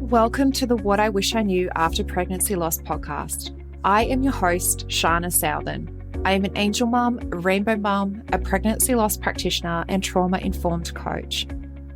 Welcome to the What I Wish I Knew After Pregnancy Loss podcast. I am your host, Sharna Southan. I am an angel mum, a rainbow mum, a pregnancy loss practitioner, and trauma-informed coach.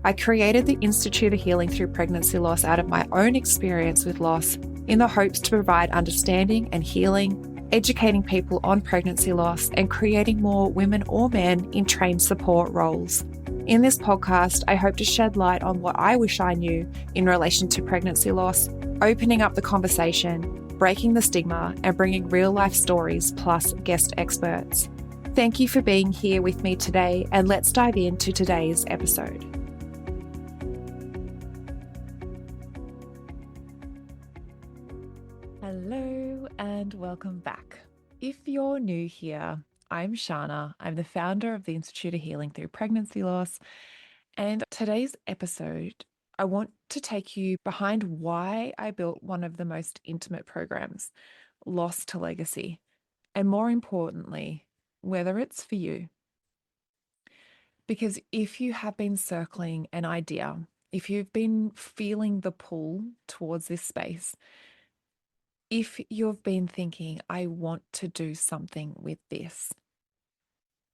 I created the Institute of Healing Through Pregnancy Loss out of my own experience with loss in the hopes to provide understanding and healing, educating people on pregnancy loss, and creating more women or men in trained support roles. In this podcast, I hope to shed light on what I wish I knew in relation to pregnancy loss, opening up the conversation, breaking the stigma, and bringing real life stories plus guest experts. Thank you for being here with me today, and let's dive into today's episode. Hello and welcome back. If you're new here, I'm Sharna. I'm the founder of the Institute of Healing Through Pregnancy Loss. And today's episode, I want to take you behind why I built one of the most intimate programs, Loss to Legacy, and more importantly, whether it's for you. Because if you have been circling an idea, if you've been feeling the pull towards this space, if you've been thinking, I want to do something with this,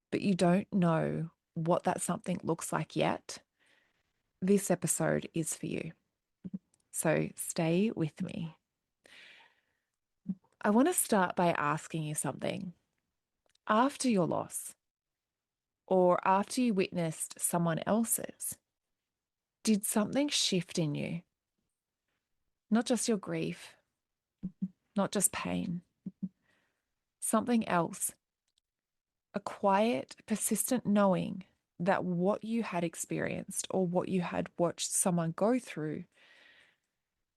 but you don't know what that something looks like yet, this episode is for you. So stay with me. I want to start by asking you something. After your loss, or after you witnessed someone else's, did something shift in you? Not just your grief, not just pain, something else. A quiet, persistent knowing that what you had experienced or what you had watched someone go through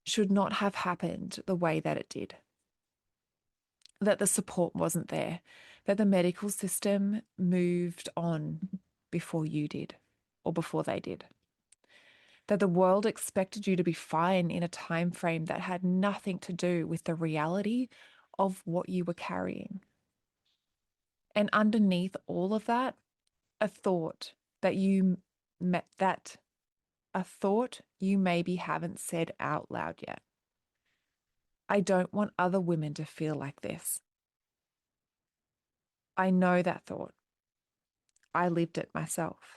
should not have happened the way that it did. That the support wasn't there, that the medical system moved on before you did or before they did. That the world expected you to be fine in a time frame that had nothing to do with the reality of what you were carrying. And underneath all of that, a thought that you maybe haven't said out loud yet. I don't want other women to feel like this. I know that thought. I lived it myself.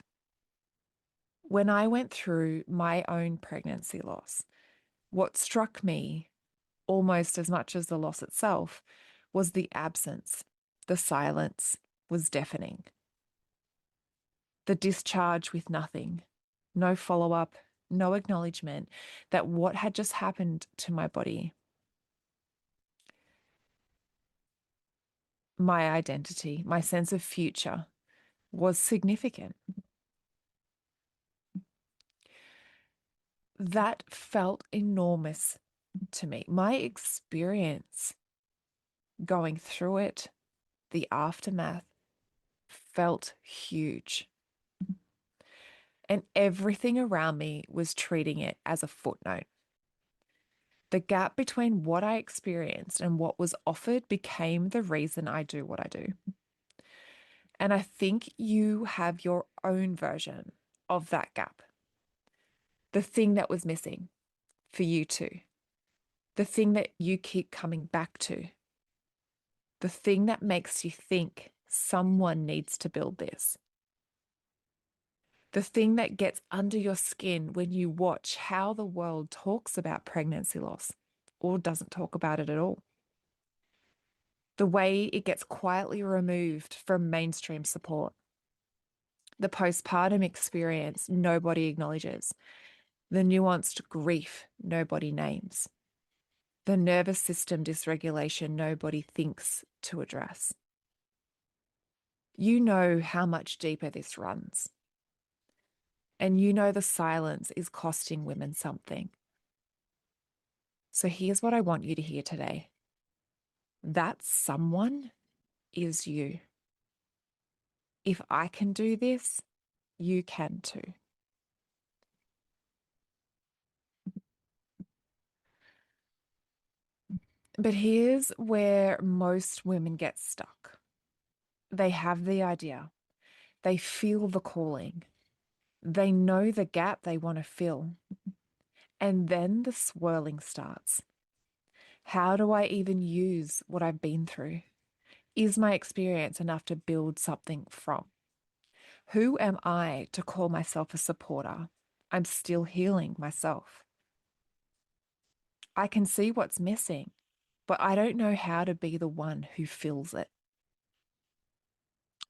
When I went through my own pregnancy loss, what struck me almost as much as the loss itself was the absence. The silence was deafening. The discharge with nothing, no follow-up, no acknowledgement that what had just happened to my body, my identity, my sense of future was significant. That felt enormous to me. My experience going through it, the aftermath, felt huge. And everything around me was treating it as a footnote. The gap between what I experienced and what was offered became the reason I do what I do. And I think you have your own version of that gap. The thing that was missing for you too. The thing that you keep coming back to. The thing that makes you think someone needs to build this. The thing that gets under your skin when you watch how the world talks about pregnancy loss or doesn't talk about it at all. The way it gets quietly removed from mainstream support. The postpartum experience nobody acknowledges. The nuanced grief nobody names. The nervous system dysregulation nobody thinks to address. You know how much deeper this runs. And you know the silence is costing women something. So here's what I want you to hear today. That someone is you. If I can do this, you can too. But here's where most women get stuck. They have the idea. They feel the calling. They know the gap they want to fill. And then the swirling starts. How do I even use what I've been through? Is my experience enough to build something from? Who am I to call myself a supporter? I'm still healing myself. I can see what's missing, but I don't know how to be the one who fills it.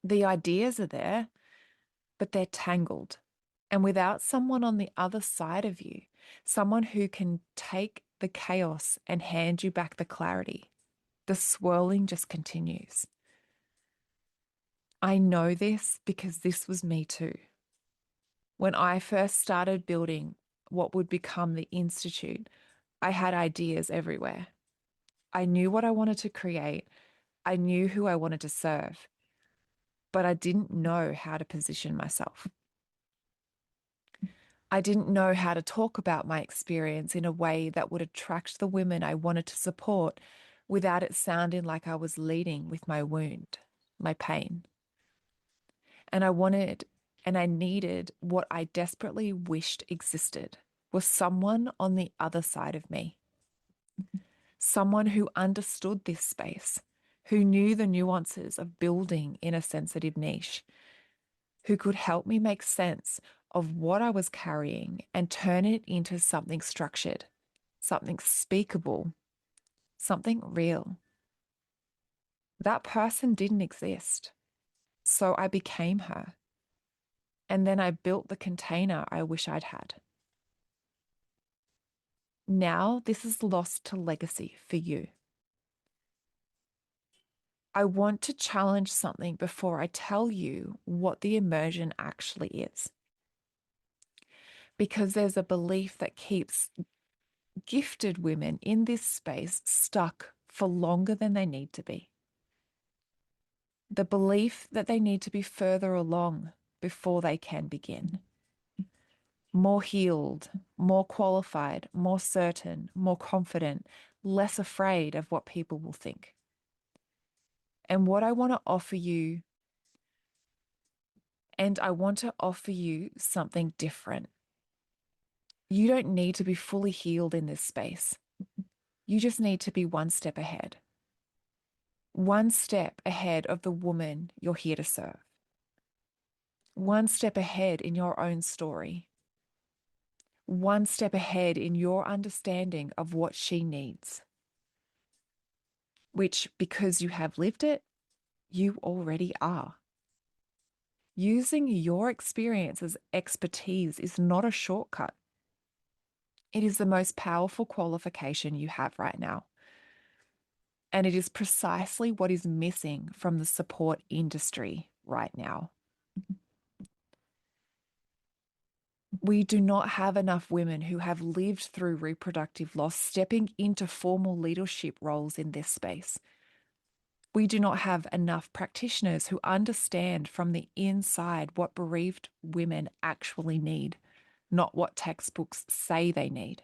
The ideas are there, but they're tangled. And without someone on the other side of you, someone who can take the chaos and hand you back the clarity, the swirling just continues. I know this because this was me too. When I first started building what would become the Institute, I had ideas everywhere. I knew what I wanted to create. I knew who I wanted to serve, but I didn't know how to position myself. I didn't know how to talk about my experience in a way that would attract the women I wanted to support without it sounding like I was leading with my wound, my pain. And I wanted and I needed what I desperately wished existed was someone on the other side of me. Someone who understood this space, who knew the nuances of building in a sensitive niche, who could help me make sense of what I was carrying and turn it into something structured, something speakable, something real. That person didn't exist. So I became her. And then I built the container I wish I'd had. Now this is lost to legacy for you. I want to challenge something before I tell you what the immersion actually is. Because there's a belief that keeps gifted women in this space stuck for longer than they need to be. The belief that they need to be further along before they can begin. More healed, more qualified, more certain, more confident, less afraid of what people will think. And what I want to offer you, and I want to offer you something different. You don't need to be fully healed in this space. You just need to be one step ahead. One step ahead of the woman you're here to serve. One step ahead in your own story. One step ahead in your understanding of what she needs. Which, because you have lived it, you already are. Using your experience as expertise is not a shortcut. It is the most powerful qualification you have right now. And it is precisely what is missing from the support industry right now. We do not have enough women who have lived through reproductive loss stepping into formal leadership roles in this space. We do not have enough practitioners who understand from the inside what bereaved women actually need, not what textbooks say they need.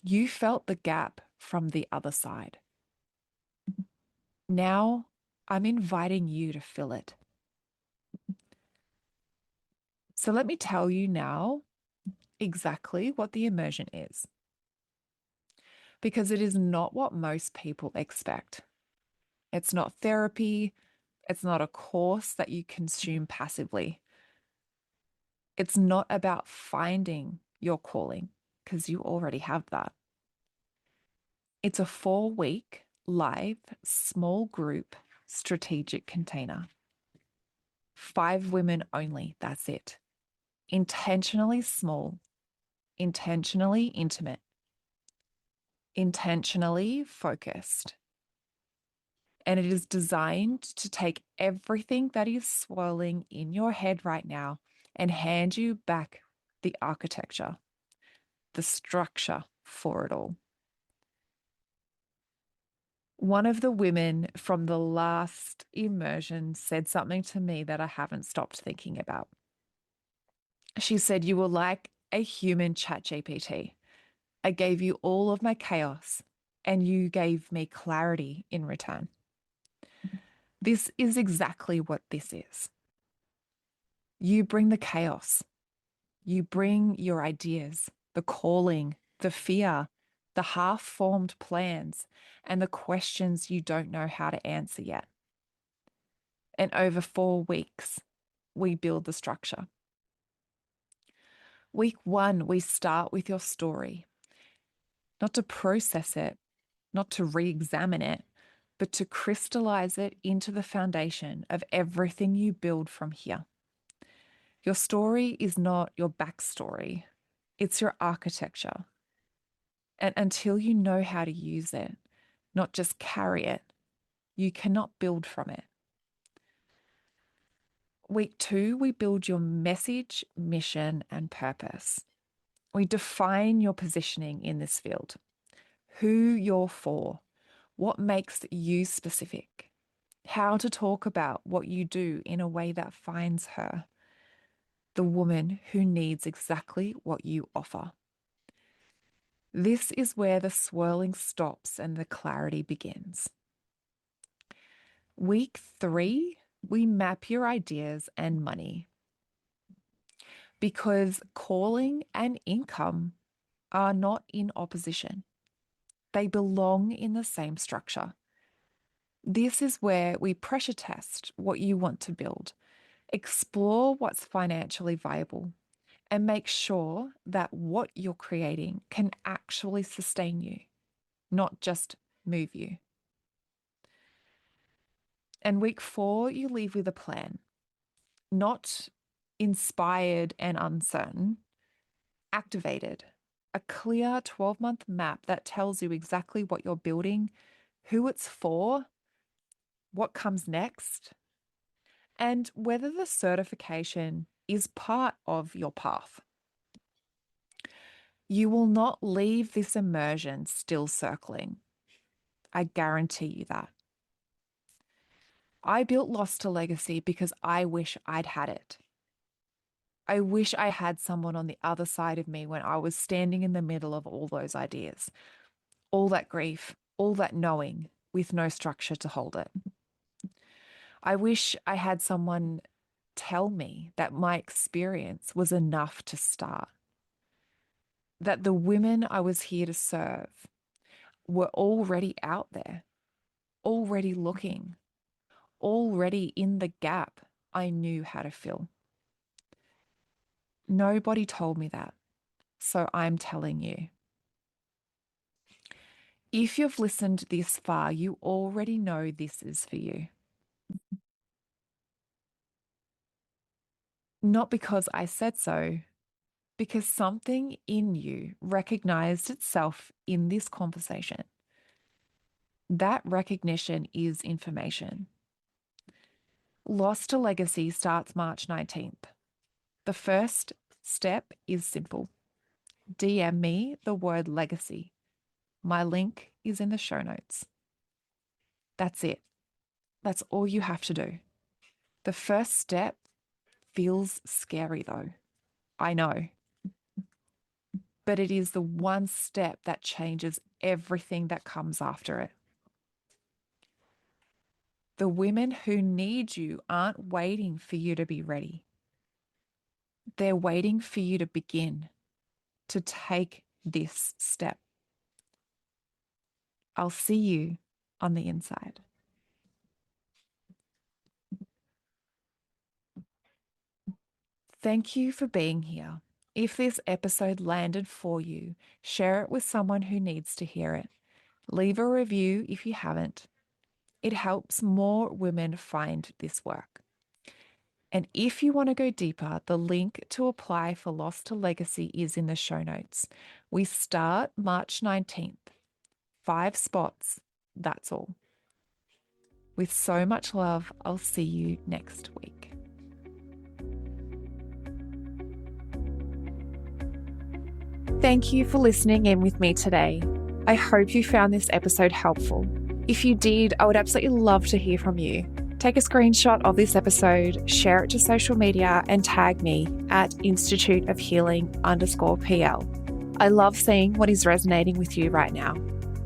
You felt the gap from the other side. Now I'm inviting you to fill it. So let me tell you now exactly what the immersion is, because it is not what most people expect. It's not therapy. It's not a course that you consume passively. It's not about finding your calling, because you already have that. It's a 4-week live small group strategic container. 5 women only, that's it. Intentionally small, intentionally intimate, intentionally focused. And it is designed to take everything that is swirling in your head right now and hand you back the architecture, the structure for it all. One of the women from the last immersion said something to me that I haven't stopped thinking about. She said, "You were like a human ChatGPT. I gave you all of my chaos and you gave me clarity in return." This is exactly what this is. You bring the chaos. You bring your ideas. the calling, the fear, the half-formed plans, and the questions you don't know how to answer yet. And over 4 weeks, we build the structure. Week 1, we start with your story, not to process it, not to re-examine it, but to crystallize it into the foundation of everything you build from here. Your story is not your backstory, it's your architecture. And until you know how to use it, not just carry it, you cannot build from it. Week 2, we build your message, mission, and purpose. We define your positioning in this field, who you're for, what makes you specific, how to talk about what you do in a way that finds her, the woman who needs exactly what you offer. This is where the swirling stops and the clarity begins. Week 3, we map your ideas and money. Because calling and income are not in opposition. They belong in the same structure. This is where we pressure test what you want to build, explore what's financially viable, and make sure that what you're creating can actually sustain you, not just move you. And week 4, you leave with a plan, not inspired and uncertain, activated. A clear 12-month map that tells you exactly what you're building, who it's for, what comes next, and whether the certification is part of your path. You will not leave this immersion still circling. I guarantee you that. I built Lost to Legacy because I wish I'd had it. I wish I had someone on the other side of me when I was standing in the middle of all those ideas, all that grief, all that knowing with no structure to hold it. I wish I had someone tell me that my experience was enough to start, that the women I was here to serve were already out there, already looking, already in the gap I knew how to fill. Nobody told me that, so I'm telling you. If you've listened this far, you already know this is for you. Not because I said so, because something in you recognized itself in this conversation. That recognition is information. Lost to Legacy starts March 19th. The first step is simple. DM me the word legacy. My link is in the show notes. That's it. That's all you have to do. The first step feels scary though. I know. But it is the one step that changes everything that comes after it. The women who need you aren't waiting for you to be ready. They're waiting for you to begin, to take this step. I'll see you on the inside. Thank you for being here. If this episode landed for you, share it with someone who needs to hear it. Leave a review if you haven't. It helps more women find this work. And if you want to go deeper, the link to apply for Lost to Legacy is in the show notes. We start March 19th. 5 spots, that's all. With so much love, I'll see you next week. Thank you for listening in with me today. I hope you found this episode helpful. If you did, I would absolutely love to hear from you. Take a screenshot of this episode, share it to social media, and tag me at instituteofhealing_PL. I love seeing what is resonating with you right now.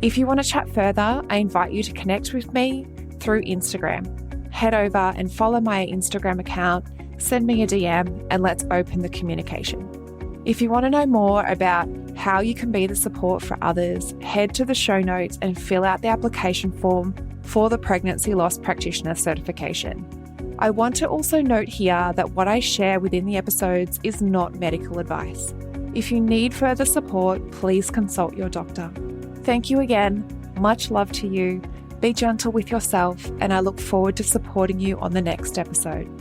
If you want to chat further, I invite you to connect with me through Instagram. Head over and follow my Instagram account, send me a DM, and let's open the communication. If you want to know more about how you can be the support for others, head to the show notes and fill out the application form for the Pregnancy Loss Practitioner certification. I want to also note here that what I share within the episodes is not medical advice. If you need further support, please consult your doctor. Thank you again. Much love to you. Be gentle with yourself, and I look forward to supporting you on the next episode.